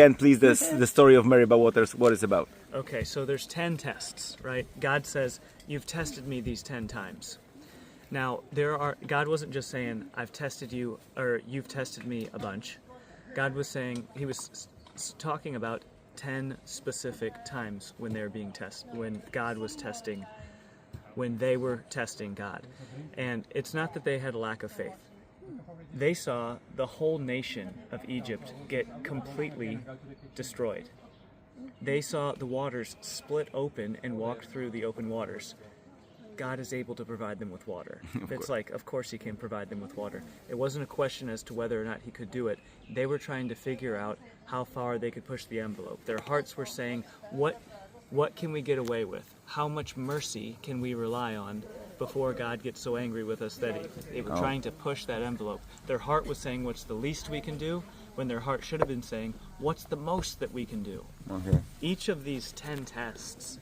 Again, please, the story of Meribah Waters, what it's about. Okay, so there's 10 tests, right? God says, you've tested me these 10 times. Now, God wasn't just saying, I've tested you, or you've tested me a bunch. God was saying, he was talking about 10 specific times when they were being tested, when God was testing, when they were testing God. And it's not that they had a lack of faith. They saw the whole nation of Egypt get completely destroyed. They saw the waters split open and walked through the open waters. God is able to provide them with water. It's like, of course he can provide them with water. It wasn't a question as to whether or not he could do it. They were trying to figure out how far they could push the envelope. Their hearts were saying, what can we get away with? How much mercy can we rely on before God gets so angry with us that they were trying to push that envelope? Their heart was saying, what's the least we can do? When their heart should have been saying, what's the most that we can do? Okay. Each of these 10 tests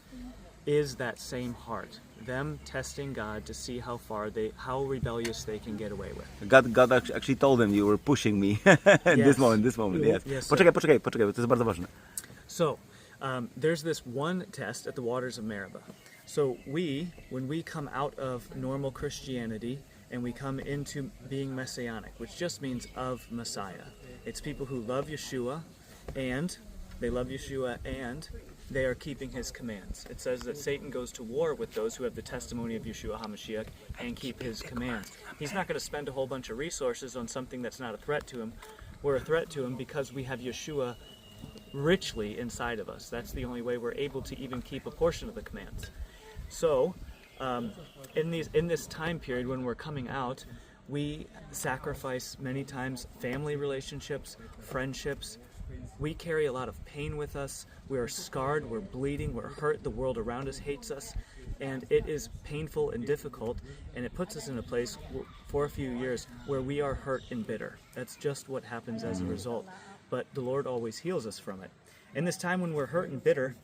is that same heart. Them testing God to see how rebellious they can get away with. God actually told them, you were pushing me in this moment, yes. Poczekaj, to jest bardzo ważne. So, there's this one test at the waters of Meribah. So when we come out of normal Christianity and we come into being Messianic, which just means of Messiah. It's people who love Yeshua and they are keeping his commands. It says that Satan goes to war with those who have the testimony of Yeshua HaMashiach and keep his commands. He's not going to spend a whole bunch of resources on something that's not a threat to him. We're a threat to him because we have Yeshua richly inside of us. That's the only way we're able to even keep a portion of the commands. So, in this time period when we're coming out, we sacrifice many times family relationships, friendships. We carry a lot of pain with us. We are scarred, we're bleeding, we're hurt. The world around us hates us. And it is painful and difficult, and it puts us in a place for a few years where we are hurt and bitter. That's just what happens as a result. But the Lord always heals us from it. In this time when we're hurt and bitter,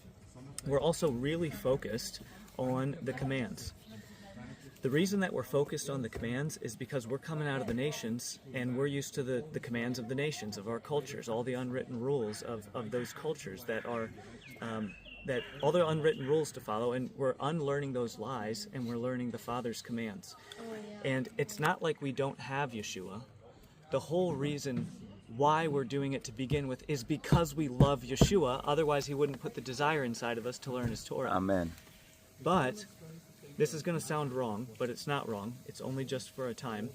we're also really focused on the commands. The reason that we're focused on the commands is because we're coming out of the nations and we're used to the commands of the nations, of our cultures, all the unwritten rules of those cultures that are that all the unwritten rules to follow, and we're unlearning those lies and we're learning the Father's commands. And it's not like we don't have Yeshua. The whole reason why we're doing it to begin with is because we love Yeshua. Otherwise he wouldn't put the desire inside of us to learn his Torah. Amen. But this is going to sound wrong, but it's not wrong. It's only just for a time.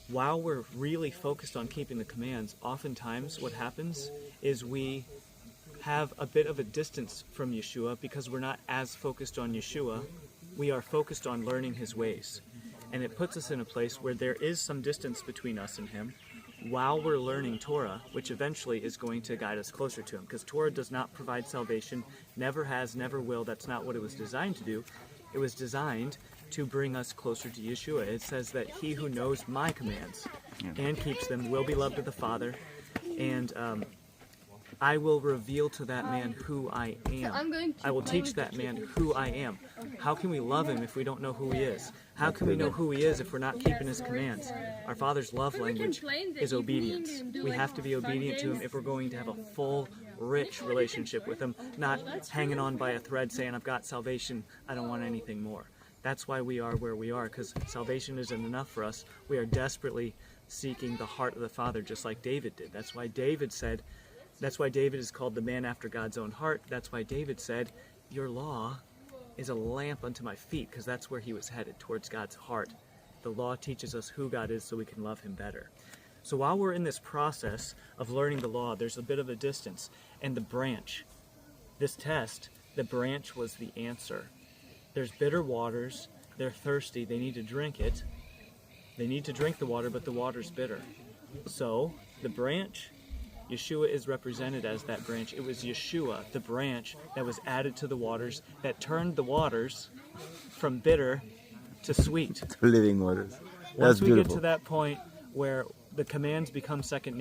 While we're really focused on keeping the commands, oftentimes what happens is we have a bit of a distance from Yeshua because we're not as focused on Yeshua. We are focused on learning his ways. And it puts us in a place where there is some distance between us and him while we're learning Torah, which eventually is going to guide us closer to him. Because Torah does not provide salvation, never has, never will. That's not what it was designed to do. It was designed to bring us closer to Yeshua. It says that he who knows my commands and keeps them will be loved of the Father, and I will reveal to that man who I am. I will teach that man who I am. How can we love him if we don't know who he is? How can we know who he is if we're not keeping his commands? Our Father's love language is obedience. We have to be obedient to him if we're going to have a full, rich relationship with him, not hanging on by a thread saying, I've got salvation, I don't want anything more. That's why we are where we are, because salvation isn't enough for us. We are desperately seeking the heart of the Father, just like David did. That's why David is called the man after God's own heart. That's why David said, your law is a lamp unto my feet, because that's where he was headed, towards God's heart. The law teaches us who God is so we can love him better. So while we're in this process of learning the law, there's a bit of a distance. And the branch, this test, the branch was the answer. There's bitter waters, they're thirsty, they need to drink it. They need to drink the water, but the water's bitter. So, the branch, Yeshua is represented as that branch. It was Yeshua, the branch, that was added to the waters, that turned the waters from bitter to sweet. To living waters. Once we get to that point where the commands become second